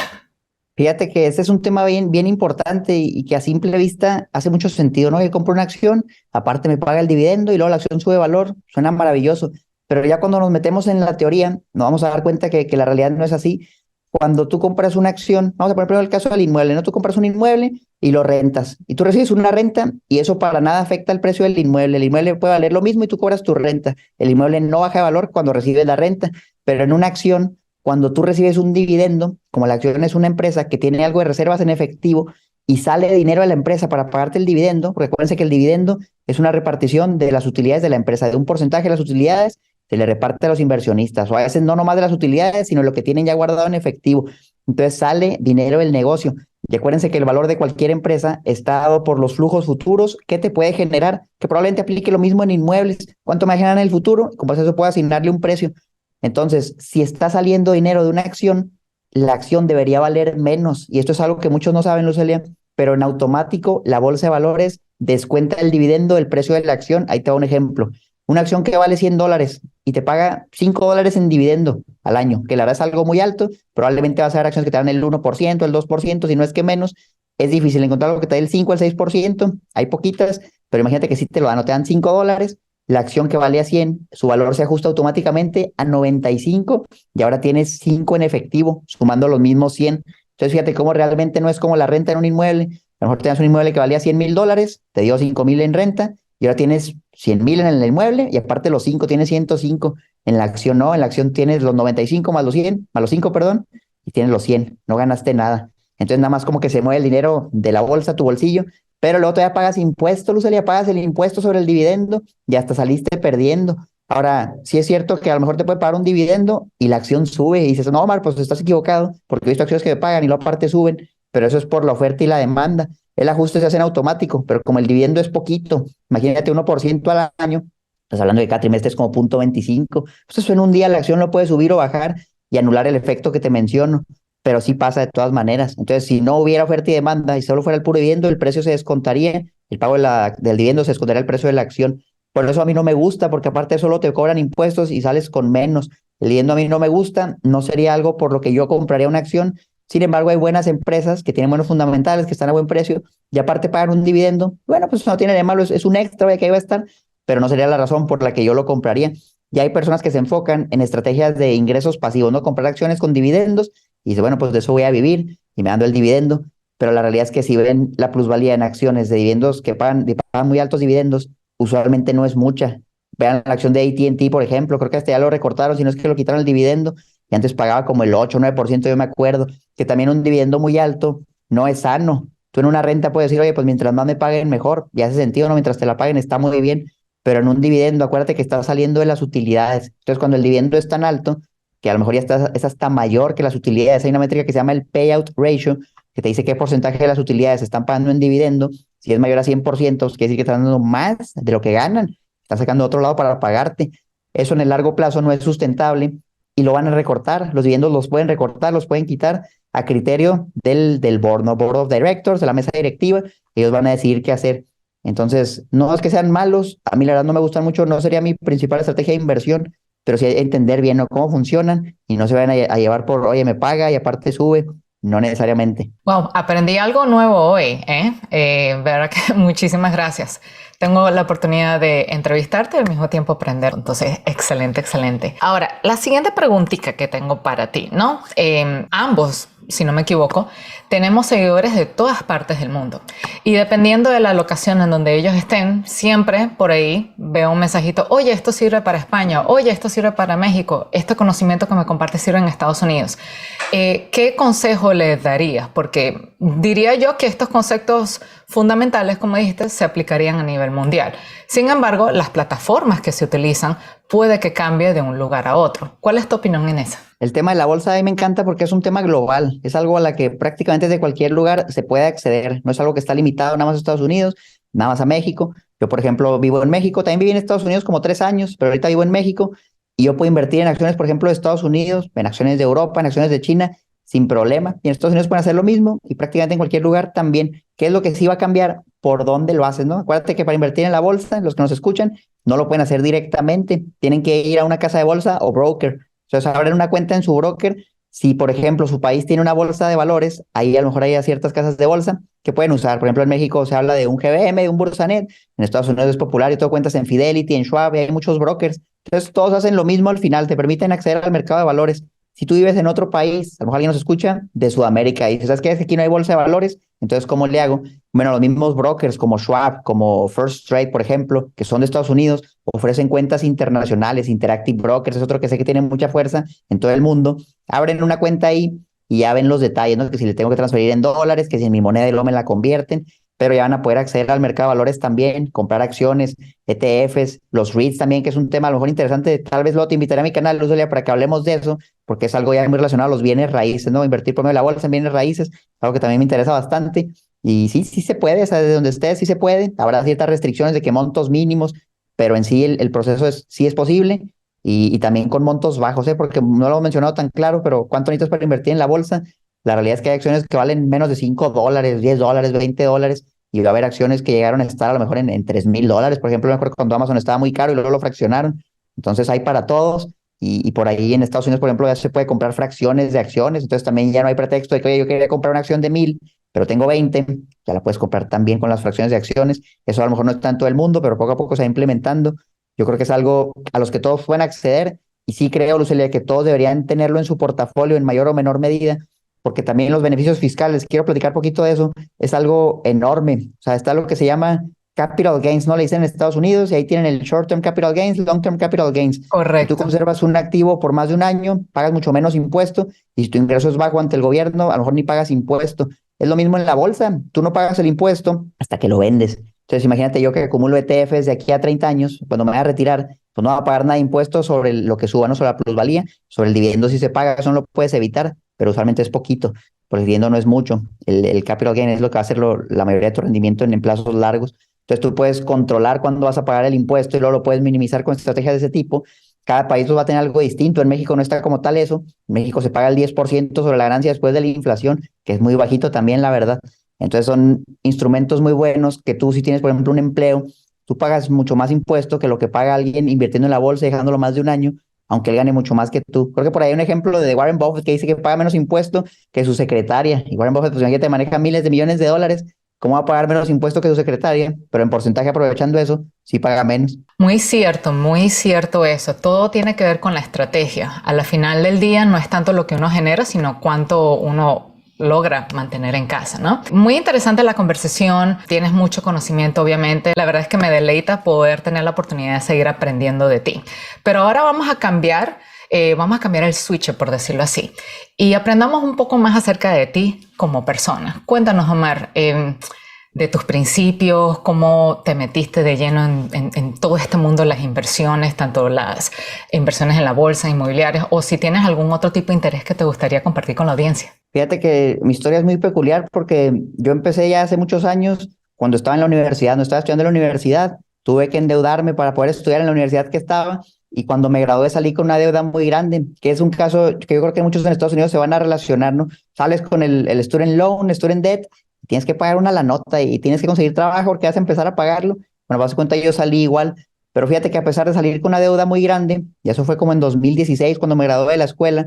Fíjate que ese es un tema bien importante y que a simple vista hace mucho sentido, ¿no? Que compro una acción, aparte me paga el dividendo y luego la acción sube valor, suena maravilloso, pero ya cuando nos metemos en la teoría, nos vamos a dar cuenta que la realidad no es así. Cuando tú compras una acción, vamos a poner primero el caso del inmueble, ¿no? Tú compras un inmueble y lo rentas, y tú recibes una renta y eso para nada afecta el precio del inmueble. El inmueble puede valer lo mismo y tú cobras tu renta. El inmueble no baja de valor cuando recibes la renta, pero en una acción cuando tú recibes un dividendo, como la acción es una empresa que tiene algo de reservas en efectivo y sale dinero de la empresa para pagarte el dividendo, porque acuérdense que el dividendo es una repartición de las utilidades de la empresa, de un porcentaje de las utilidades se le reparte a los inversionistas, o a veces no nomás de las utilidades, sino lo que tienen ya guardado en efectivo. Entonces sale dinero del negocio. Y acuérdense que el valor de cualquier empresa está dado por los flujos futuros que te puede generar, que probablemente aplique lo mismo en inmuebles. ¿Cuánto me generan en el futuro? Y como eso puede asignarle un precio. Entonces, si está saliendo dinero de una acción, la acción debería valer menos. Y esto es algo que muchos no saben, Lucelia, pero en automático la bolsa de valores descuenta el dividendo del precio de la acción. Ahí te va un ejemplo. Una acción que vale $100 y te paga $5 en dividendo al año, que la verdad es algo muy alto, probablemente vas a ver acciones que te dan el 1%, el 2%, si no es que menos. Es difícil encontrar algo que te dé el 5, el 6%, hay poquitas, pero imagínate que si te lo dan o te dan $5, la acción que valía 100, su valor se ajusta automáticamente a 95 y ahora tienes 5 en efectivo, sumando los mismos 100. Entonces fíjate cómo realmente no es como la renta en un inmueble. A lo mejor tenías un inmueble que valía $100,000, te dio 5,000 en renta y ahora tienes 100,000 en el inmueble y aparte los 5 tienes 105. En la acción no, en la acción tienes los 95 más los 100, más los 5, perdón, y tienes los 100, no ganaste nada. Entonces nada más como que se mueve el dinero de la bolsa a tu bolsillo, pero luego todavía pagas impuestos, Lucelia, pagas el impuesto sobre el dividendo y hasta saliste perdiendo. Ahora, sí es cierto que a lo mejor te puede pagar un dividendo y la acción sube y dices, no, Omar, pues estás equivocado, porque he visto acciones que me pagan y luego aparte suben, pero eso es por la oferta y la demanda. el ajuste se hace en automático, pero como el dividendo es poquito, imagínate 1% al año, estás hablando de cada trimestre es como 0.25, pues eso en un día la acción lo puede subir o bajar y anular el efecto que te menciono, pero sí pasa de todas maneras. Entonces, si no hubiera oferta y demanda y solo fuera el puro dividendo, el precio se descontaría, el pago del dividendo se descontaría el precio de la acción. Por eso a mí no me gusta, porque aparte solo te cobran impuestos y sales con menos. El dividendo a mí no me gusta, no sería algo por lo que yo compraría una acción. Sin embargo, hay buenas empresas que tienen buenos fundamentales, que están a buen precio y aparte pagan un dividendo. Bueno, pues no tiene de malo, es un extra que ahí va a estar, pero no sería la razón por la que yo lo compraría. Y hay personas que se enfocan en estrategias de ingresos pasivos, ¿no? Comprar acciones con dividendos y dice, bueno, pues de eso voy a vivir y me dando el dividendo. Pero la realidad es que si ven la plusvalía en acciones de dividendos pagan muy altos dividendos, usualmente no es mucha. Vean la acción de AT&T, por ejemplo, creo que hasta ya lo recortaron, si no es que lo quitaron el dividendo, y antes pagaba como el 8 o 9%, yo me acuerdo, que también un dividendo muy alto no es sano. Tú en una renta puedes decir, oye, pues mientras más me paguen, mejor, y hace sentido, ¿no? Mientras te la paguen está muy bien, pero en un dividendo, acuérdate que está saliendo de las utilidades. Entonces, cuando el dividendo es tan alto, que a lo mejor ya es hasta mayor que las utilidades, hay una métrica que se llama el payout ratio, que te dice qué porcentaje de las utilidades se están pagando en dividendo. Si es mayor a 100%, pues quiere decir que están dando más de lo que ganan, están sacando de otro lado para pagarte. Eso en el largo plazo no es sustentable y lo van a recortar. Los dividendos los pueden recortar, los pueden quitar a criterio del board, ¿no? Board of Directors, de la mesa directiva. Ellos van a decidir qué hacer. Entonces, no es que sean malos, a mí la verdad no me gustan mucho, no sería mi principal estrategia de inversión, pero sí hay que entender bien, ¿no?, cómo funcionan y no se vayan a llevar por, oye, me paga y aparte sube, no necesariamente. Wow, aprendí algo nuevo hoy, ¿eh? Verdad que muchísimas gracias. Tengo la oportunidad de entrevistarte y al mismo tiempo aprender. Entonces, excelente, excelente. Ahora, la siguiente preguntita que tengo para ti, ¿no? Ambos, si no me equivoco, tenemos seguidores de todas partes del mundo. Y dependiendo de la locación en donde ellos estén, siempre por ahí veo un mensajito, oye, esto sirve para España, oye, esto sirve para México, este conocimiento que me compartes sirve en Estados Unidos. ¿Qué consejo les darías? Porque diría yo que estos conceptos fundamentales, como dijiste, se aplicarían a nivel mundial. Sin embargo, las plataformas que se utilizan puede que cambie de un lugar a otro. ¿Cuál es tu opinión en eso? El tema de la bolsa a mí me encanta porque es un tema global, es algo a la que prácticamente desde cualquier lugar se puede acceder, no es algo que está limitado nada más a Estados Unidos, nada más a México. Yo, por ejemplo, vivo en México, también viví en Estados Unidos como 3 años, pero ahorita vivo en México y yo puedo invertir en acciones, por ejemplo, de Estados Unidos, en acciones de Europa, en acciones de China, sin problema. Y en Estados Unidos pueden hacer lo mismo y prácticamente en cualquier lugar también. ¿Qué es lo que sí va a cambiar? Por dónde lo haces, ¿no? Acuérdate que para invertir en la bolsa, los que nos escuchan, no lo pueden hacer directamente, tienen que ir a una casa de bolsa o broker. Entonces, abren una cuenta en su broker. Si, por ejemplo, su país tiene una bolsa de valores, ahí a lo mejor hay ciertas casas de bolsa que pueden usar. Por ejemplo, en México se habla de un GBM, de un Bursanet. En Estados Unidos es popular y todo cuentas en Fidelity, en Schwab, y hay muchos brokers. Entonces, todos hacen lo mismo al final, te permiten acceder al mercado de valores. Si tú vives en otro país, a lo mejor alguien nos escucha de Sudamérica y dice, ¿sabes qué? Es que aquí no hay bolsa de valores, entonces, ¿cómo le hago? Bueno, los mismos brokers como Schwab, como First Trade, por ejemplo, que son de Estados Unidos, ofrecen cuentas internacionales. Interactive Brokers es otro que sé que tiene mucha fuerza en todo el mundo. Abren una cuenta ahí y ya ven los detalles, ¿no? Que si le tengo que transferir en dólares, que si en mi moneda y luego me la convierten, pero ya van a poder acceder al mercado de valores también, comprar acciones, ETFs, los REITs también, que es un tema a lo mejor interesante. Tal vez luego te invitaré a mi canal, Lucelia, para que hablemos de eso, porque es algo ya muy relacionado a los bienes raíces, ¿no? Invertir por medio de la bolsa en bienes raíces, algo que también me interesa bastante. Y sí, sí se puede, o sea, desde donde estés sí se puede. Habrá ciertas restricciones de que montos mínimos, pero en sí el proceso sí es posible y también con montos bajos, ¿eh? Porque no lo he mencionado tan claro, pero ¿cuánto necesitas para invertir en la bolsa? La realidad es que hay acciones que valen menos de $5, $10, $20, y va a haber acciones que llegaron a estar a lo mejor en $3,000. Por ejemplo, me acuerdo cuando Amazon estaba muy caro y luego lo fraccionaron. Entonces hay para todos. Y por ahí en Estados Unidos, por ejemplo, ya se puede comprar fracciones de acciones. Entonces también ya no hay pretexto de que, oye, yo quería comprar una acción de 1,000, pero tengo 20, ya la puedes comprar también con las fracciones de acciones. Eso a lo mejor no está en todo el mundo, pero poco a poco se va implementando. Yo creo que es algo a los que todos pueden acceder y sí creo, Lucelia, que todos deberían tenerlo en su portafolio en mayor o menor medida, porque también los beneficios fiscales, quiero platicar un poquito de eso, es algo enorme. O sea, está lo que se llama capital gains, ¿no? Le dicen en Estados Unidos y ahí tienen el short-term capital gains, long-term capital gains. Si tú Correcto. conservas un activo por más de un año, pagas mucho menos impuesto y si tu ingreso es bajo ante el gobierno, a lo mejor ni pagas impuesto. Es lo mismo en la bolsa, tú no pagas el impuesto hasta que lo vendes. Entonces, imagínate yo que acumulo ETFs de aquí a 30 años, cuando me voy a retirar, pues no va a pagar nada de impuestos sobre lo que suba, no sobre la plusvalía, sobre el dividendo si se paga, eso no lo puedes evitar, pero usualmente es poquito. porque el dividendo no es mucho. El capital gain es lo que va a hacer la mayoría de tu rendimiento en plazos largos. Entonces tú puedes controlar cuándo vas a pagar el impuesto y luego lo puedes minimizar con estrategias de ese tipo. Cada país pues, va a tener algo distinto. En México no está como tal eso. En México se paga el 10% sobre la ganancia después de la inflación, que es muy bajito también, la verdad. Entonces son instrumentos muy buenos que tú si tienes, por ejemplo, un empleo, tú pagas mucho más impuesto que lo que paga alguien invirtiendo en la bolsa y dejándolo más de un año, aunque él gane mucho más que tú. Creo que por ahí hay un ejemplo de Warren Buffett que dice que paga menos impuesto que su secretaria. Y Warren Buffett, pues imagínate, maneja miles de millones de dólares. ¿Cómo va a pagar menos impuesto que su secretaria? Pero en porcentaje, aprovechando eso, sí paga menos. Muy cierto eso. Todo tiene que ver con la estrategia. A la final del día no es tanto lo que uno genera, sino cuánto uno logra mantener en casa, ¿no? Muy interesante la conversación, tienes mucho conocimiento obviamente, la verdad es que me deleita poder tener la oportunidad de seguir aprendiendo de ti. Pero ahora vamos a cambiar el switch, por decirlo así, y aprendamos un poco más acerca de ti como persona. Cuéntanos, Omar, de tus principios, cómo te metiste de lleno en todo este mundo de las inversiones, tanto las inversiones en la bolsa, inmobiliarias, o si tienes algún otro tipo de interés que te gustaría compartir con la audiencia. Fíjate que mi historia es muy peculiar porque yo empecé ya hace muchos años, cuando estaba en la universidad, no estaba estudiando en la universidad, tuve que endeudarme para poder estudiar en la universidad que estaba y cuando me gradué salí con una deuda muy grande, que es un caso que yo creo que muchos en Estados Unidos se van a relacionar, ¿no? Sales con el student loan, student debt, tienes que pagar una la nota y tienes que conseguir trabajo porque vas a empezar a pagarlo. Bueno, vas a cuenta yo salí igual, pero fíjate que a pesar de salir con una deuda muy grande, y eso fue como en 2016 cuando me gradué de la escuela,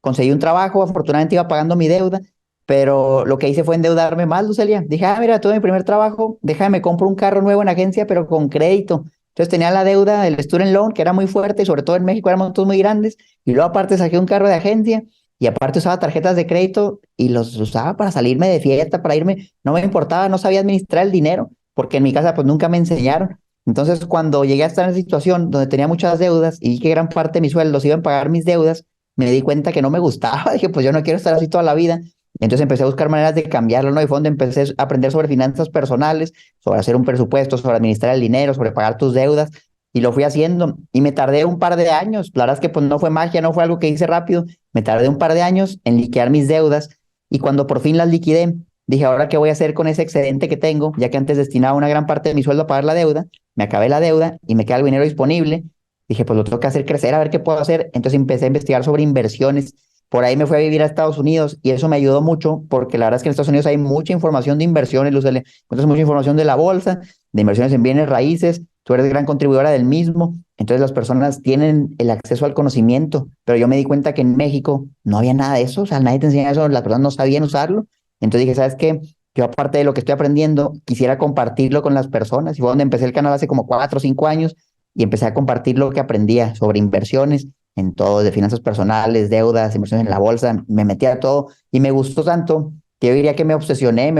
conseguí un trabajo, afortunadamente iba pagando mi deuda, pero lo que hice fue endeudarme más, Lucelia. Dije, mira, tuve mi primer trabajo, déjame, me compro un carro nuevo en agencia, pero con crédito. Entonces tenía la deuda del student loan, que era muy fuerte, y sobre todo en México eran montos muy grandes, y luego aparte saqué un carro de agencia, y aparte usaba tarjetas de crédito, y los usaba para salirme de fiesta, para irme, no me importaba, no sabía administrar el dinero, porque en mi casa pues nunca me enseñaron. Entonces cuando llegué a estar en esa situación donde tenía muchas deudas, y vi que gran parte de mis sueldos iban a pagar mis deudas, me di cuenta que no me gustaba, dije, pues yo no quiero estar así toda la vida. Entonces empecé a buscar maneras de cambiarlo, ¿no? Y fue donde empecé a aprender sobre finanzas personales, sobre hacer un presupuesto, sobre administrar el dinero, sobre pagar tus deudas, y lo fui haciendo. Y me tardé un par de años, la verdad es que pues no fue magia, no fue algo que hice rápido, me tardé un par de años en liquidar mis deudas, y cuando por fin las liquidé, dije, ¿ahora qué voy a hacer con ese excedente que tengo? Ya que antes destinaba una gran parte de mi sueldo a pagar la deuda, me acabé la deuda y me queda el dinero disponible. Dije, pues lo tengo que hacer crecer, a ver qué puedo hacer. Entonces empecé a investigar sobre inversiones. Por ahí me fui a vivir a Estados Unidos y eso me ayudó mucho porque la verdad es que en Estados Unidos hay mucha información de inversiones, Lucele. Entonces mucha información de la bolsa, de inversiones en bienes raíces. Tú eres gran contribuidora del mismo. Entonces las personas tienen el acceso al conocimiento. Pero yo me di cuenta que en México no había nada de eso. O sea, nadie te enseñaba eso. Las personas no sabían usarlo. Entonces dije, ¿sabes qué? Yo aparte de lo que estoy aprendiendo, quisiera compartirlo con las personas. Y fue donde empecé el canal hace como 4 o 5 años y empecé a compartir lo que aprendía sobre inversiones en todo, de finanzas personales, deudas, inversiones en la bolsa, me metí a todo y me gustó tanto que yo diría que me obsesioné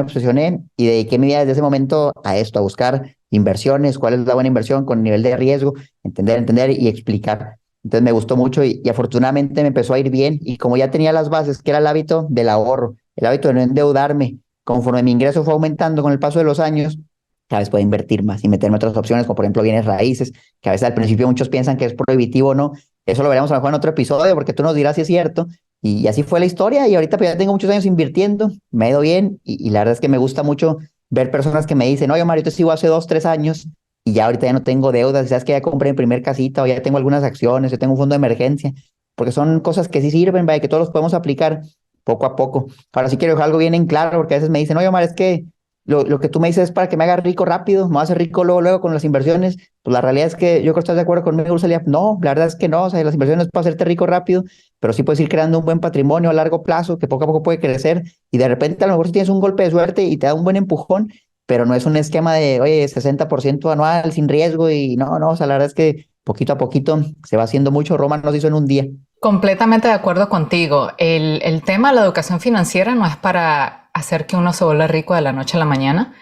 y dediqué mi vida desde ese momento a esto, a buscar inversiones, cuál es la buena inversión con nivel de riesgo, entender y explicar. Entonces me gustó mucho y afortunadamente me empezó a ir bien y como ya tenía las bases, que era el hábito del ahorro, el hábito de no endeudarme, conforme mi ingreso fue aumentando con el paso de los años, cada vez puedo invertir más y meterme otras opciones, como por ejemplo bienes raíces, que a veces al principio muchos piensan que es prohibitivo o no. Eso lo veremos a lo mejor en otro episodio, porque tú nos dirás si es cierto. Y así fue la historia, y ahorita pues ya tengo muchos años invirtiendo, me ha ido bien, y la verdad es que me gusta mucho ver personas que me dicen, oye, Mario, yo te sigo hace 2, 3 años, y ya ahorita ya no tengo deudas, sabes que ya compré mi primer casita, o ya tengo algunas acciones, yo tengo un fondo de emergencia, porque son cosas que sí sirven, vaya, que todos los podemos aplicar poco a poco. Ahora sí quiero dejar algo bien en claro, porque a veces me dicen, oye, Omar, es que lo que tú me dices es para que me haga rico rápido, me voy a hacer rico luego con las inversiones. Pues la realidad es que yo creo que estás de acuerdo conmigo, Ursalia. No, la verdad es que no, o sea, las inversiones para hacerte rico rápido, pero sí puedes ir creando un buen patrimonio a largo plazo que poco a poco puede crecer y de repente a lo mejor si tienes un golpe de suerte y te da un buen empujón, pero no es un esquema de, oye, 60% anual sin riesgo y no, o sea, la verdad es que poquito a poquito se va haciendo mucho. Roma no se hizo en un día. Completamente de acuerdo contigo. El tema de la educación financiera no es para hacer que uno se vuelva rico de la noche a la mañana,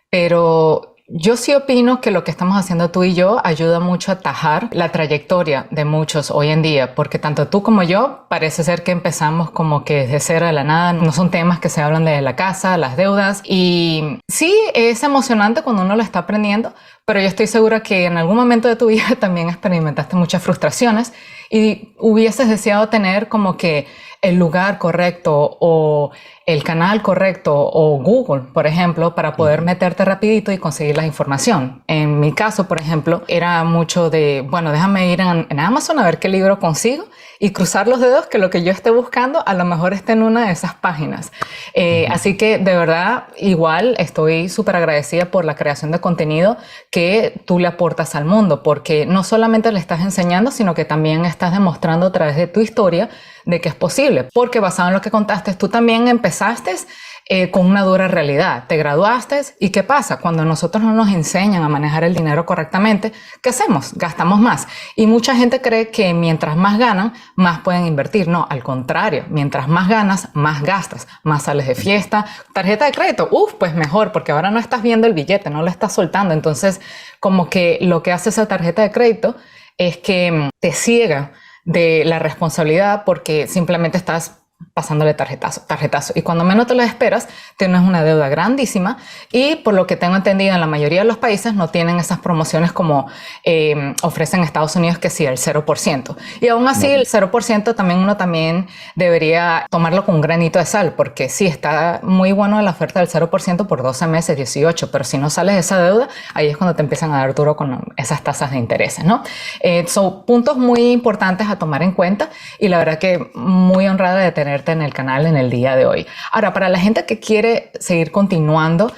pero yo sí opino que lo que estamos haciendo tú y yo ayuda mucho a atajar la trayectoria de muchos hoy en día, porque tanto tú como yo parece ser que empezamos como que desde cero de la nada, no son temas que se hablan desde la casa, las deudas, y sí es emocionante cuando uno lo está aprendiendo, pero yo estoy segura que en algún momento de tu vida también experimentaste muchas frustraciones y hubieses deseado tener como que el lugar correcto o el canal correcto o Google, por ejemplo, para poder meterte rapidito y conseguir la información. En mi caso, por ejemplo, era mucho de, bueno, déjame ir en Amazon a ver qué libro consigo y cruzar los dedos que lo que yo esté buscando a lo mejor esté en una de esas páginas. Así que de verdad, igual estoy súper agradecida por la creación de contenido que tú le aportas al mundo, porque no solamente le estás enseñando, sino que también estás demostrando a través de tu historia de que es posible, porque basado en lo que contaste, tú también empezaste con una dura realidad, te graduaste y ¿qué pasa? Cuando nosotros no nos enseñan a manejar el dinero correctamente, ¿qué hacemos? Gastamos más. Y mucha gente cree que mientras más ganan, más pueden invertir. No, al contrario, mientras más ganas, más gastas, más sales de fiesta. Tarjeta de crédito, pues mejor, porque ahora no estás viendo el billete, no lo estás soltando. Entonces, como que lo que hace esa tarjeta de crédito es que te ciega de la responsabilidad porque simplemente estás pasándole tarjetazo. Y cuando menos te lo esperas, tienes una deuda grandísima y por lo que tengo entendido en la mayoría de los países no tienen esas promociones como ofrecen en Estados Unidos que sí, el 0%. Y aún así el 0% también uno también debería tomarlo con un granito de sal porque sí, está muy bueno la oferta del 0% por 12 meses, 18, pero si no sales de esa deuda, ahí es cuando te empiezan a dar duro con esas tasas de intereses, ¿no? Son puntos muy importantes a tomar en cuenta y la verdad que muy honrada de tenerte en el canal en el día de hoy. Ahora, para la gente que quiere seguir continuando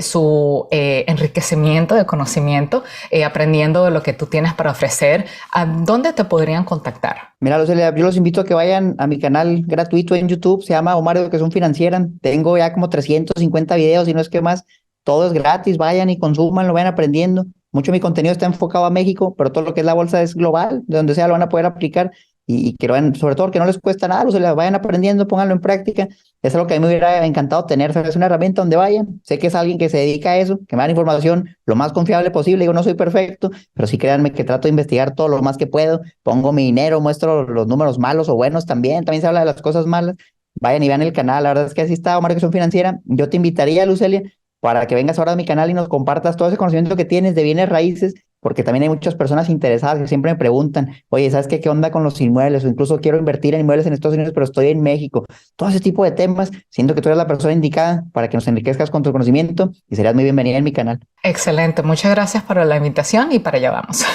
su enriquecimiento de conocimiento, aprendiendo de lo que tú tienes para ofrecer, ¿a dónde te podrían contactar? Mira, Lucelia, yo los invito a que vayan a mi canal gratuito en YouTube, se llama Omar Educación Financiera. Tengo ya como 350 videos y no es que más, todo es gratis, vayan y consúmanlo, vayan aprendiendo. Mucho de mi contenido está enfocado a México, pero todo lo que es la bolsa es global, de donde sea lo van a poder aplicar y que lo vayan, sobre todo que no les cuesta nada, Lucelia, vayan aprendiendo, pónganlo en práctica. Es algo que a mí me hubiera encantado tener, es una herramienta donde vayan. Sé que es alguien que se dedica a eso, que me da información lo más confiable posible. Yo no soy perfecto, pero sí créanme que trato de investigar todo lo más que puedo. Pongo mi dinero, muestro los números malos o buenos también se habla de las cosas malas. Vayan y vean el canal, la verdad es que así está Omar Educación Financiera. Yo te invitaría, Lucelia, para que vengas ahora a mi canal y nos compartas todo ese conocimiento que tienes de bienes raíces, porque también hay muchas personas interesadas que siempre me preguntan, oye, ¿sabes qué onda con los inmuebles? O incluso quiero invertir en inmuebles en Estados Unidos, pero estoy en México. Todo ese tipo de temas, siento que tú eres la persona indicada para que nos enriquezcas con tu conocimiento y serías muy bienvenida en mi canal. Excelente, muchas gracias por la invitación y para allá vamos.